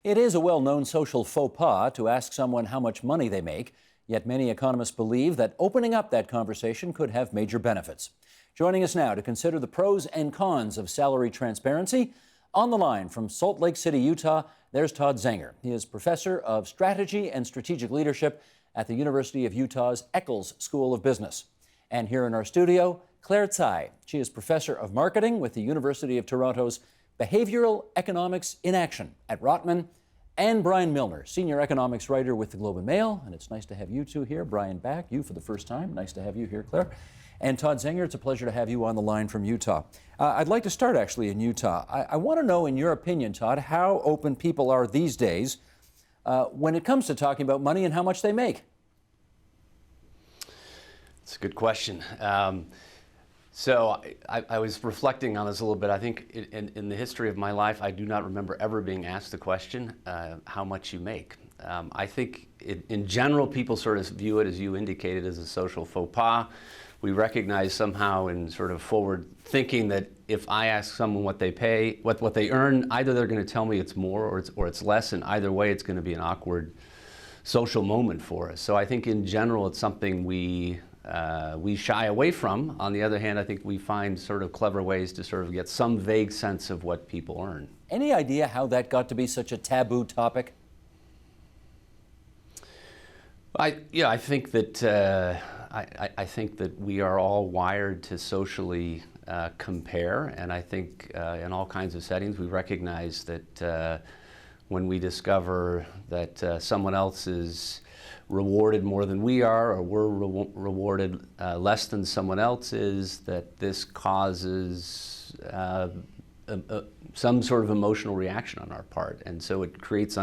It is a well-known social faux pas to ask someone how much money they make, yet many economists believe that opening up that conversation could have major benefits. Joining us now to consider the pros and cons of salary transparency, on the line from Salt Lake City, Utah, there's Todd Zenger. He is professor of strategy and strategic leadership at the University of Utah's Eccles School of Business. And here in our studio, Claire Tsai. She is professor of marketing with the University of Toronto's Behavioral Economics in Action at Rotman, and Brian Milner, senior economics writer with the Globe and Mail. And it's nice to have you two here. Brian back, you for the first time. Nice to have you here, Claire. And Todd Zenger, it's a pleasure to have you on the line from Utah. I'd like to start actually in Utah. I want to know, in your opinion, Todd, how open people are these days when it comes to talking about money and how much they make. It's a good question. So I was reflecting on this a little bit. I think in the history of my life, I do not remember ever being asked the question, how much you make. I think in general, people sort of view it, as you indicated, as a social faux pas. We recognize somehow in sort of forward thinking that if I ask someone what they pay, what they earn, either they're going to tell me it's more or it's less, and either way it's going to be an awkward social moment for us. So I think in general it's something we shy away from. On the other hand, I think we find sort of clever ways to sort of get some vague sense of what people earn. Any idea how that got to be such a taboo topic? I think that I think that we are all wired to socially compare, and I think in all kinds of settings we recognize that when we discover that someone else is rewarded more than we are, or we're rewarded less than someone else is, that this causes some sort of emotional reaction on our part, and so it creates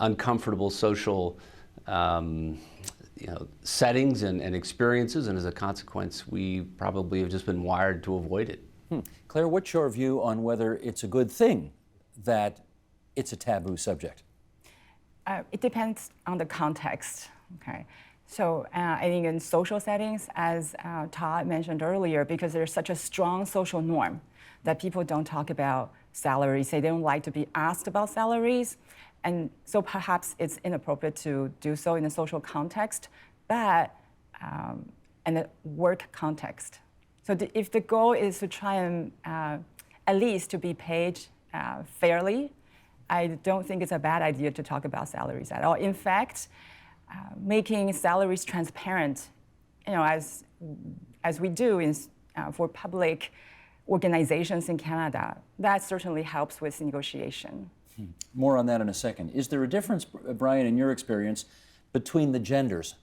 uncomfortable social settings and experiences, and as a consequence, we probably have just been wired to avoid it. Claire, what's your view on whether it's a good thing that it's a taboo subject? It depends on the context. Okay, so I think in social settings, as Todd mentioned earlier, because there's such a strong social norm that people don't talk about salaries, they don't like to be asked about salaries, and so perhaps it's inappropriate to do so in a social context, but in a work context. So if the goal is to try and at least to be paid fairly, I don't think it's a bad idea to talk about salaries at all. In fact, making salaries transparent, as we do for public organizations in Canada, that certainly helps with negotiation. More on that in a second. Is there a difference, Brian, in your experience, between the genders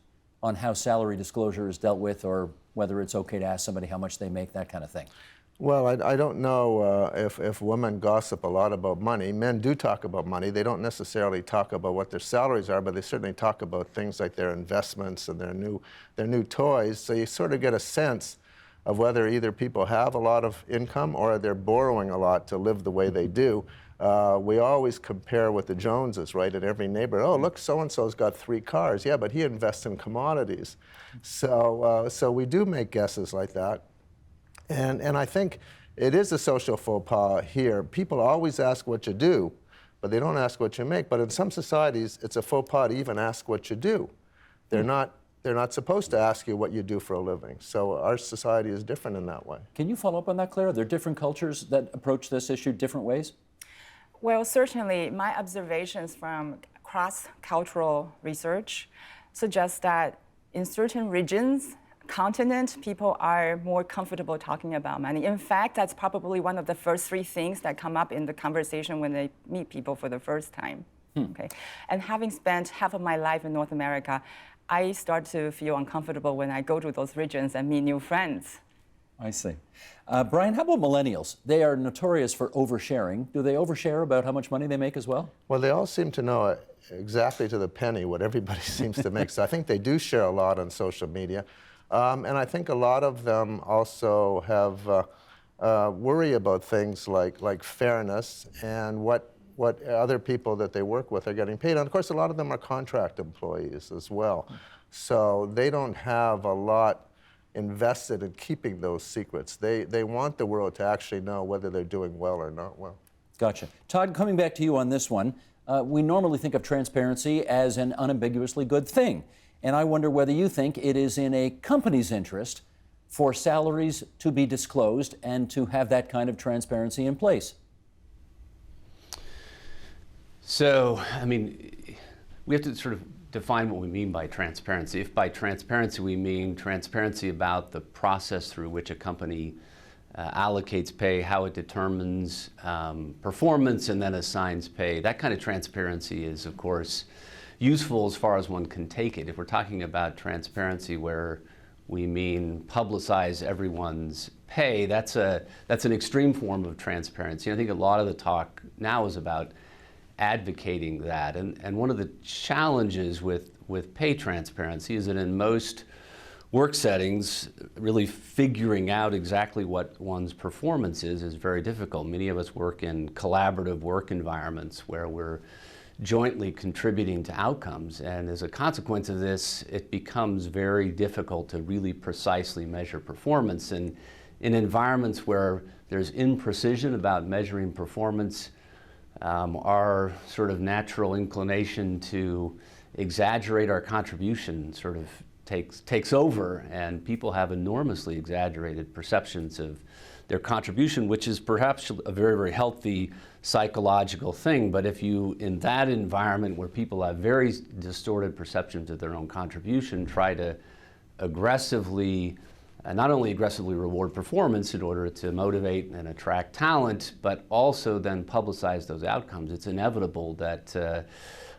on how salary disclosure is dealt with, or whether it's okay to ask somebody how much they make, that kind of thing? Well, I don't know if women gossip a lot about money. Men do talk about money. They don't necessarily talk about what their salaries are, but they certainly talk about things like their investments and their new toys. So you sort of get a sense of whether either people have a lot of income or they're borrowing a lot to live the way they do. We always compare with the Joneses, right? In every neighborhood, oh, look, so-and-so's got 3 cars. Yeah, but he invests in commodities. So we do make guesses like that. And I think it is a social faux pas here. People always ask what you do, but they don't ask what you make. But in some societies, it's a faux pas to even ask what you do. They're not supposed to ask you what you do for a living. So our society is different in that way. Can you follow up on that, Claire? Are there different cultures that approach this issue different ways? Well, certainly my observations from cross-cultural research suggest that in certain regions, continent, people are more comfortable talking about money. In fact, that's probably one of the first 3 things that come up in the conversation when they meet people for the first time. Okay, and having spent half of my life in North America, I start to feel uncomfortable when I go to those regions and meet new friends. I see. Brian, how about millennials? They are notorious for oversharing. Do they overshare about how much money they make as well? Well, they all seem to know exactly to the penny what everybody seems to make. So I think they do share a lot on social media. And I think a lot of them also have worry about things like fairness and what other people that they work with are getting paid. And of course, a lot of them are contract employees as well. So they don't have a lot invested in keeping those secrets. They want the world to actually know whether they're doing well or not well. Gotcha. Todd, coming back to you on this one, we normally think of transparency as an unambiguously good thing. And I wonder whether you think it is in a company's interest for salaries to be disclosed and to have that kind of transparency in place. So, I mean, we have to sort of define what we mean by transparency. If by transparency we mean transparency about the process through which a company allocates pay, how it determines performance and then assigns pay, that kind of transparency is, of course, useful as far as one can take it. If we're talking about transparency where we mean publicize everyone's pay, that's an extreme form of transparency. I think a lot of the talk now is about advocating that. And one of the challenges with pay transparency is that in most work settings, really figuring out exactly what one's performance is very difficult. Many of us work in collaborative work environments where we're jointly contributing to outcomes. And as a consequence of this, it becomes very difficult to really precisely measure performance. And in environments where there's imprecision about measuring performance, our sort of natural inclination to exaggerate our contribution sort of takes over, and people have enormously exaggerated perceptions of their contribution, which is perhaps a very, very healthy psychological thing. But if you, in that environment where people have very distorted perceptions of their own contribution, try to aggressively, not only aggressively reward performance in order to motivate and attract talent, but also then publicize those outcomes, it's inevitable that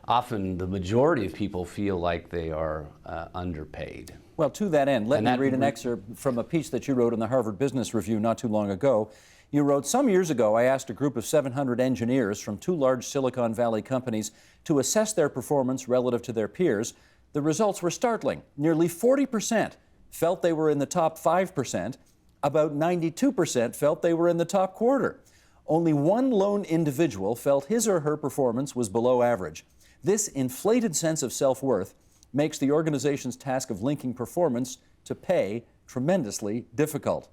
often the majority of people feel like they are underpaid. Well, to that end, let me read an excerpt from a piece that you wrote in the Harvard Business Review not too long ago. You wrote, "Some years ago, I asked a group of 700 engineers from 2 large Silicon Valley companies to assess their performance relative to their peers. The results were startling. Nearly 40% felt they were in the top 5%. About 92% felt they were in the top quarter. Only one lone individual felt his or her performance was below average. This inflated sense of self-worth makes the organization's task of linking performance to pay tremendously difficult."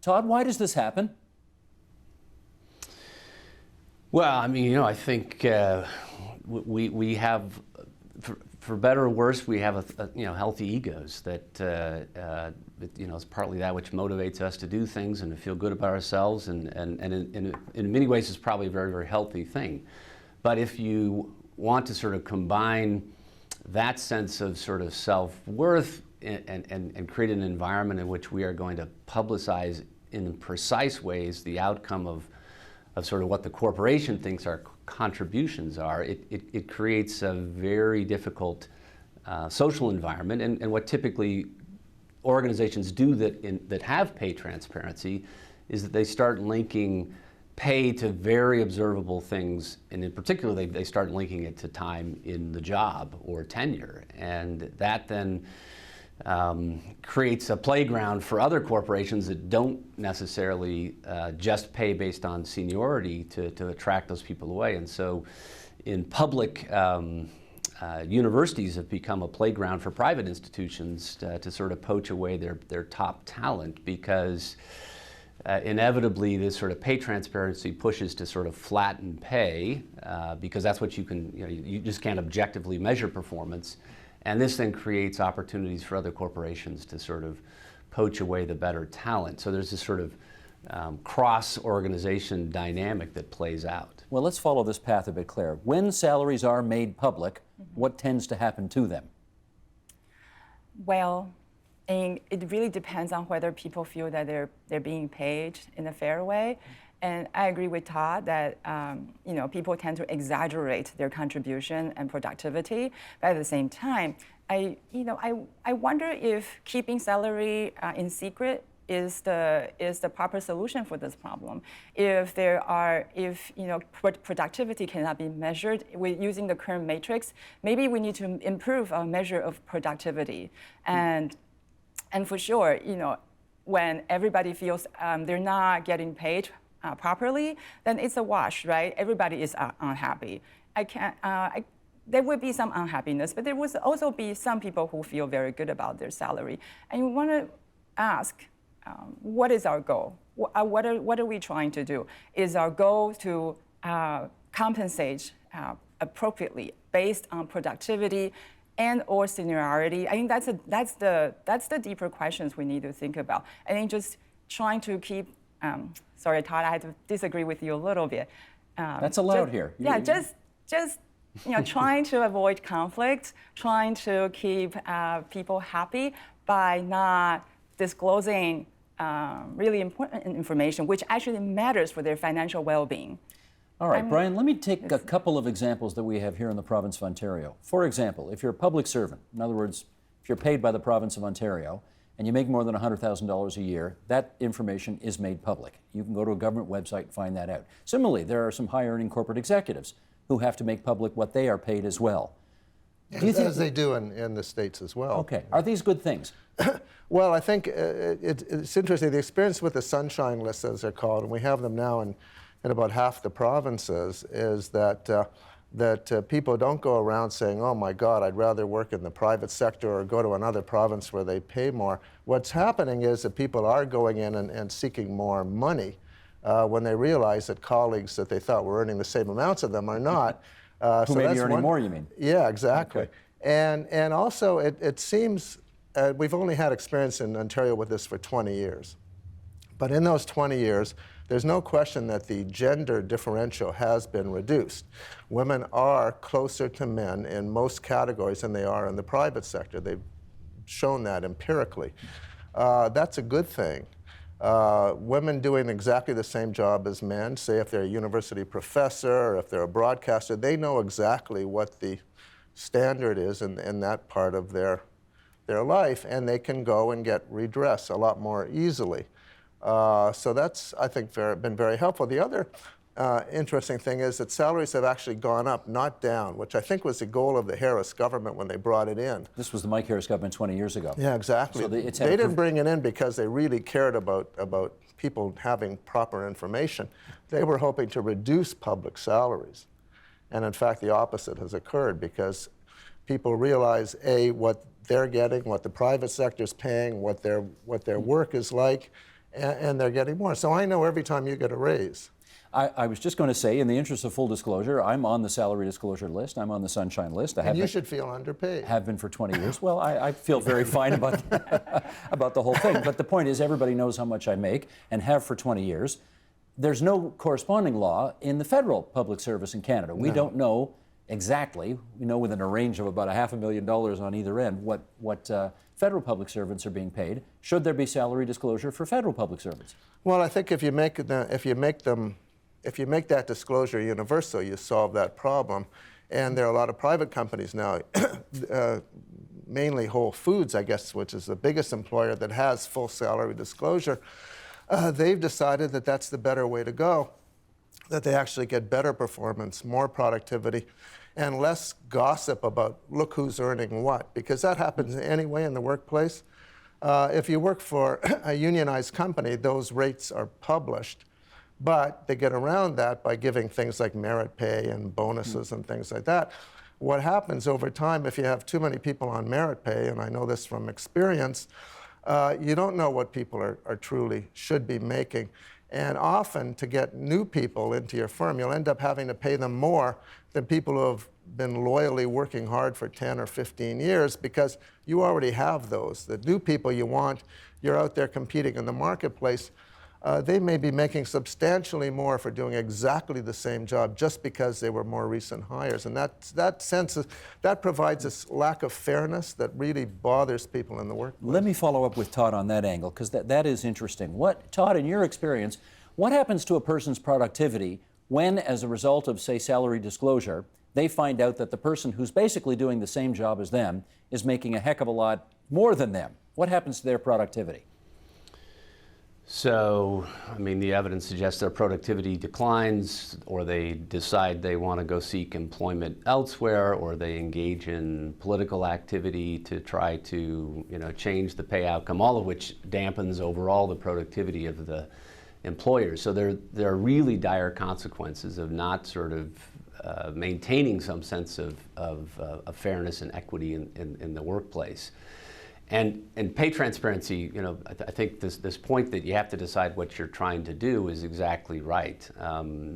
Todd, why does this happen? Well, I mean, I think we have, for better or worse, we have healthy egos that it's partly that which motivates us to do things and to feel good about ourselves, and in many ways it's probably a very, very healthy thing. But if you want to sort of combine that sense of sort of self-worth and create an environment in which we are going to publicize in precise ways the outcome of sort of what the corporation thinks our contributions are, it creates a very difficult social environment. And what typically organizations do that have pay transparency is that they start linking pay to very observable things, and in particular they start linking it to time in the job or tenure, and that then creates a playground for other corporations that don't necessarily just pay based on seniority to attract those people away. And so in public, universities have become a playground for private institutions to sort of poach away their top talent, because inevitably this sort of pay transparency pushes to sort of flatten pay, because that's what you can, you just can't objectively measure performance. And this then creates opportunities for other corporations to sort of poach away the better talent. So there's this sort of cross-organization dynamic that plays out. Well, let's follow this path a bit, Claire. When salaries are made public, what tends to happen to them? Well, and it really depends on whether people feel that they're being paid in a fair way. And I agree with Todd that people tend to exaggerate their contribution and productivity. But at the same time, I wonder if keeping salary in secret is the proper solution for this problem. If productivity cannot be measured with using the current matrix, maybe we need to improve our measure of productivity. And for sure, when everybody feels they're not getting paid properly, then it's a wash, right? Everybody is unhappy. There would be some unhappiness, but there would also be some people who feel very good about their salary. And you want to ask, what is our goal? What are we trying to do? Is our goal to compensate appropriately based on productivity and or seniority? I think that's the deeper questions we need to think about. I think just trying to keep, sorry, Todd, I had to disagree with you a little bit. That's allowed here. Yeah, just trying to avoid conflict, trying to keep people happy by not disclosing really important information, which actually matters for their financial well-being. All right, Brian, let me take a couple of examples that we have here in the province of Ontario. For example, if you're a public servant, in other words, if you're paid by the province of Ontario and you make more than $100,000 a year, that information is made public. You can go to a government website and find that out. Similarly, there are some high-earning corporate executives who have to make public what they are paid as well. Do you think as they do in the States as well. Okay. Are these good things? Well, I think it's interesting. The experience with the Sunshine List, as they're called, and we have them now in about half the provinces, is that people don't go around saying, oh my God, I'd rather work in the private sector or go to another province where they pay more. What's happening is that people are going in and seeking more money when they realize that colleagues that they thought were earning the same amounts of them are not. Who may be earning more, you mean? Yeah, exactly. Okay. And also it seems, we've only had experience in Ontario with this for 20 years. But in those 20 years, there's no question that the gender differential has been reduced. Women are closer to men in most categories than they are in the private sector. They've shown that empirically. That's a good thing. Women doing exactly the same job as men, say if they're a university professor or if they're a broadcaster, they know exactly what the standard is in that part of their life, and they can go and get redress a lot more easily. So that's, I think, been very helpful. The other interesting thing is that salaries have actually gone up, not down, which I think was the goal of the Harris government when they brought it in. This was the Mike Harris government 20 years ago. Yeah, exactly. So they didn't bring it in because they really cared about people having proper information. They were hoping to reduce public salaries. And in fact, the opposite has occurred because people realize, A, what they're getting, what the private sector's paying, what their work is like, and they're getting more. So I know every time you get a raise. I was just going to say, in the interest of full disclosure, I'm on the salary disclosure list. I'm on the Sunshine List. And you should feel underpaid. Have been for 20 years. Well, I feel very fine about about the whole thing. But the point is, everybody knows how much I make and have for 20 years. There's no corresponding law in the federal public service in Canada. We don't know exactly. We know within a range of about $500,000 on either end what federal public servants are being paid. Should there be salary disclosure for federal public servants? Well, I think if you make that disclosure universal, you solve that problem. And there are a lot of private companies now, mainly Whole Foods, I guess, which is the biggest employer that has full salary disclosure. They've decided that that's the better way to go, that they actually get better performance, more productivity, and less gossip about look who's earning what, because that happens anyway in the workplace. If you work for a unionized company, those rates are published. But they get around that by giving things like merit pay and bonuses and things like that. What happens over time, if you have too many people on merit pay, and I know this from experience, you don't know what people are truly should be making. And often, to get new people into your firm, you'll end up having to pay them more than people who have been loyally working hard for 10 or 15 years because you already have those. The new people you want, you're out there competing in the marketplace. They may be making substantially more for doing exactly the same job just because they were more recent hires. And that provides this lack of fairness that really bothers people in the workplace. Let me follow up with Todd on that angle, because that is interesting. Todd, in your experience, what happens to a person's productivity when, as a result of, say, salary disclosure, they find out that the person who's basically doing the same job as them is making a heck of a lot more than them? What happens to their productivity? So, I mean, the evidence suggests their productivity declines, or they decide they want to go seek employment elsewhere, or they engage in political activity to try to, change the pay outcome, all of which dampens overall the productivity of the employers. So there are really dire consequences of not sort of maintaining some sense of fairness and equity in the workplace. And pay transparency, I think this point that you have to decide what you're trying to do is exactly right.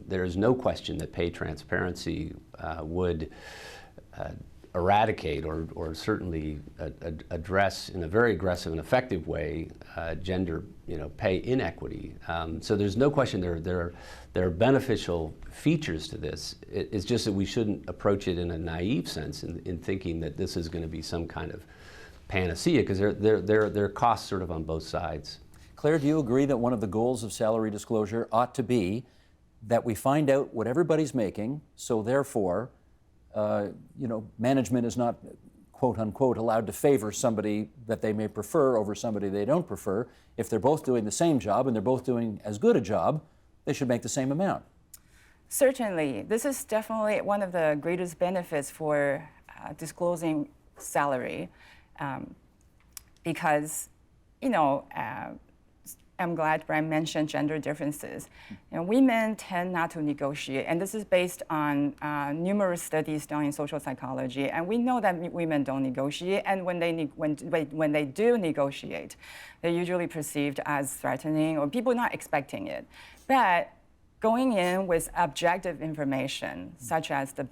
There is no question that pay transparency would eradicate or certainly address in a very aggressive and effective way gender pay inequity. So there's no question there are beneficial features to this. It's just that we shouldn't approach it in a naive sense in thinking that this is going to be some kind of panacea, because there are costs sort of on both sides. Claire, do you agree that one of the goals of salary disclosure ought to be that we find out what everybody's making, so therefore, management is not, quote unquote, allowed to favor somebody that they may prefer over somebody they don't prefer? If they're both doing the same job and they're both doing as good a job, they should make the same amount. Certainly. This is definitely one of the greatest benefits for disclosing salary. Because, I'm glad Brian mentioned gender differences. Women tend not to negotiate, and this is based on numerous studies done in social psychology. And we know that women don't negotiate, and when they do negotiate, they're usually perceived as threatening or people not expecting it. But going in with objective information, such as the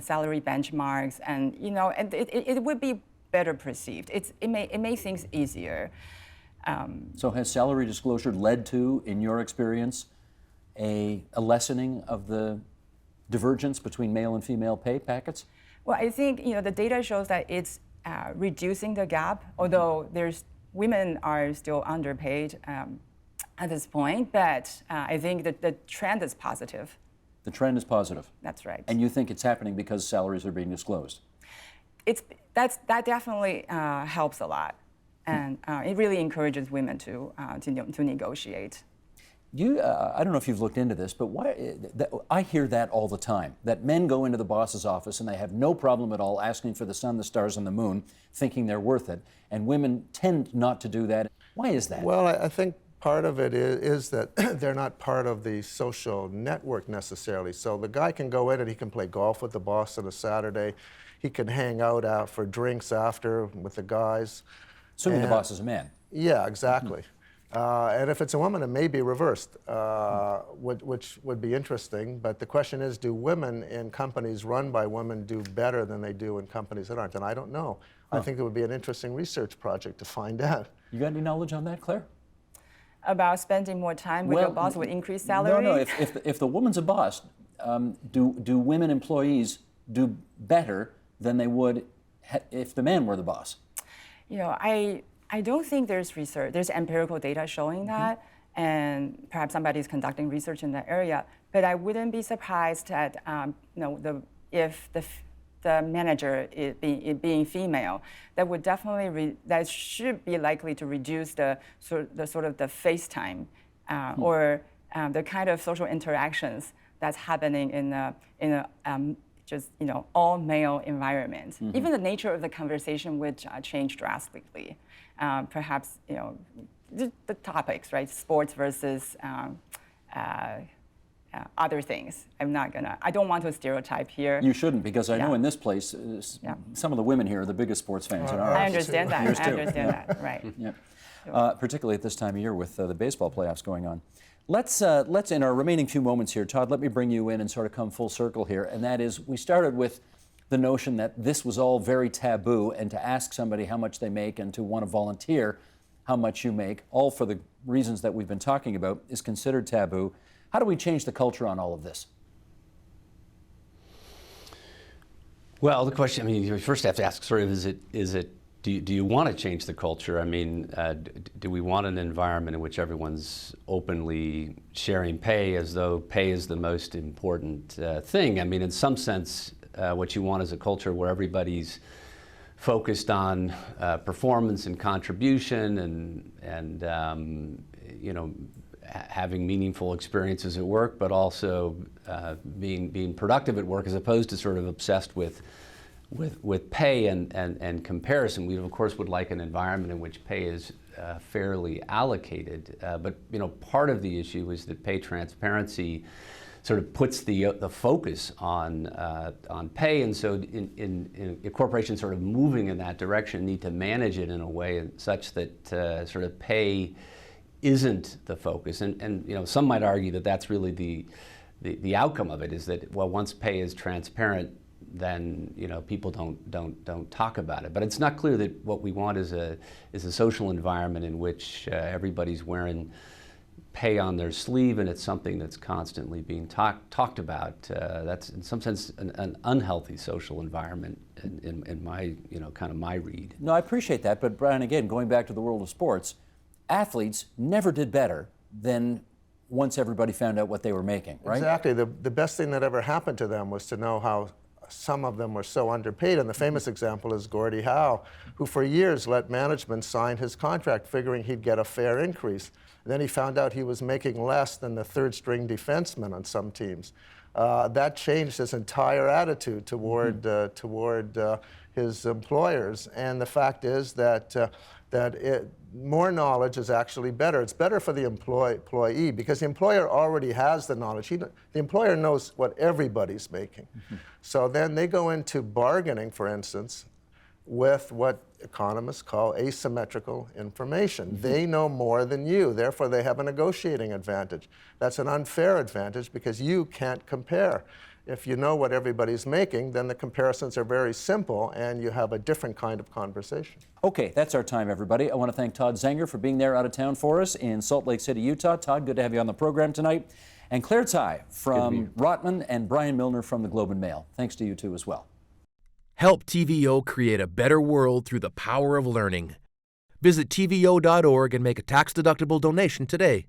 salary benchmarks, and it would be better perceived. It make things easier. So has salary disclosure led to, in your experience, a lessening of the divergence between male and female pay packets? Well, I think the data shows that it's reducing the gap, although women are still underpaid at this point, but I think that the trend is positive. The trend is positive. That's right. And you think it's happening because salaries are being disclosed? That definitely helps a lot, and it really encourages women to negotiate. I don't know if you've looked into this, but I hear that all the time, that men go into the boss's office and they have no problem at all asking for the sun, the stars, and the moon, thinking they're worth it, and women tend not to do that. Why is that? Well, I think part of it is that they're not part of the social network necessarily. So the guy can go in and he can play golf with the boss on a Saturday. He can hang out for drinks after with the guys. Assuming the boss is a man. Yeah, exactly. And if it's a woman, it may be reversed, which would be interesting. But the question is, do women in companies run by women do better than they do in companies that aren't? And I don't know. I think it would be an interesting research project to find out. You got any knowledge on that, Claire? About spending more time with your boss would increase salary? No. If the woman's a boss, do women employees do better than they would if the man were the boss? I don't think there's research. There's empirical data showing that, and perhaps somebody's conducting research in that area. But I wouldn't be surprised that if the manager being female, that should be likely to reduce the face time or the kind of social interactions that's happening in a all male environment. Even the nature of the conversation would change drastically. Perhaps the topics, right? Sports versus other things. I don't want to stereotype here. You shouldn't, because I know in this place, some of the women here are the biggest sports fans in our I office. understand that. Yours I too. understand that. Right. Yeah. Particularly at this time of year with the baseball playoffs going on. Let's in our remaining few moments here, Todd, let me bring you in and sort of come full circle here. And that is, we started with the notion that this was all very taboo, and to ask somebody how much they make and to want to volunteer how much you make, all for the reasons that we've been talking about, is considered taboo. How do we change the culture on all of this? Well, the question, you first have to ask sort of, do you want to change the culture? Do we want an environment in which everyone's openly sharing pay as though pay is the most important thing? In some sense, what you want is a culture where everybody's focused on performance and contribution and having meaningful experiences at work, but also being productive at work, as opposed to sort of obsessed with pay and comparison. We of course would like an environment in which pay is fairly allocated, but part of the issue is that pay transparency sort of puts the focus on pay, and so in corporations sort of moving in that direction need to manage it in a way such that sort of pay isn't the focus. And you know, some might argue that that's really the outcome of it, is that, well, once pay is transparent, then you know, people don't talk about it. But it's not clear that what we want is a social environment in which everybody's wearing pay on their sleeve, and it's something that's constantly being talked about. That's in some sense an unhealthy social environment in my, you know, kind of my read. No, I appreciate that, but Brian, again, going back to the world of sports, athletes never did better than once everybody found out what they were making, right? Exactly. The best thing that ever happened to them was to know how some of them were so underpaid. And the famous example is Gordie Howe, who for years let management sign his contract figuring he'd get a fair increase. And then he found out he was making less than the third-string defenseman on some teams. That changed his entire attitude toward his employers. And the fact is that more knowledge is actually better. It's better for the employee because the employer already has the knowledge. The employer knows what everybody's making. So then they go into bargaining, for instance, with what economists call asymmetrical information. They know more than you, therefore they have a negotiating advantage. That's an unfair advantage because you can't compare. If you know what everybody's making, then the comparisons are very simple and you have a different kind of conversation. Okay, that's our time, everybody. I want to thank Todd Zenger for being there out of town for us in Salt Lake City, Utah. Todd, good to have you on the program tonight. And Claire Tsai from Rotman and Brian Milner from the Globe and Mail. Thanks to you two as well. Help TVO create a better world through the power of learning. Visit TVO.org and make a tax-deductible donation today.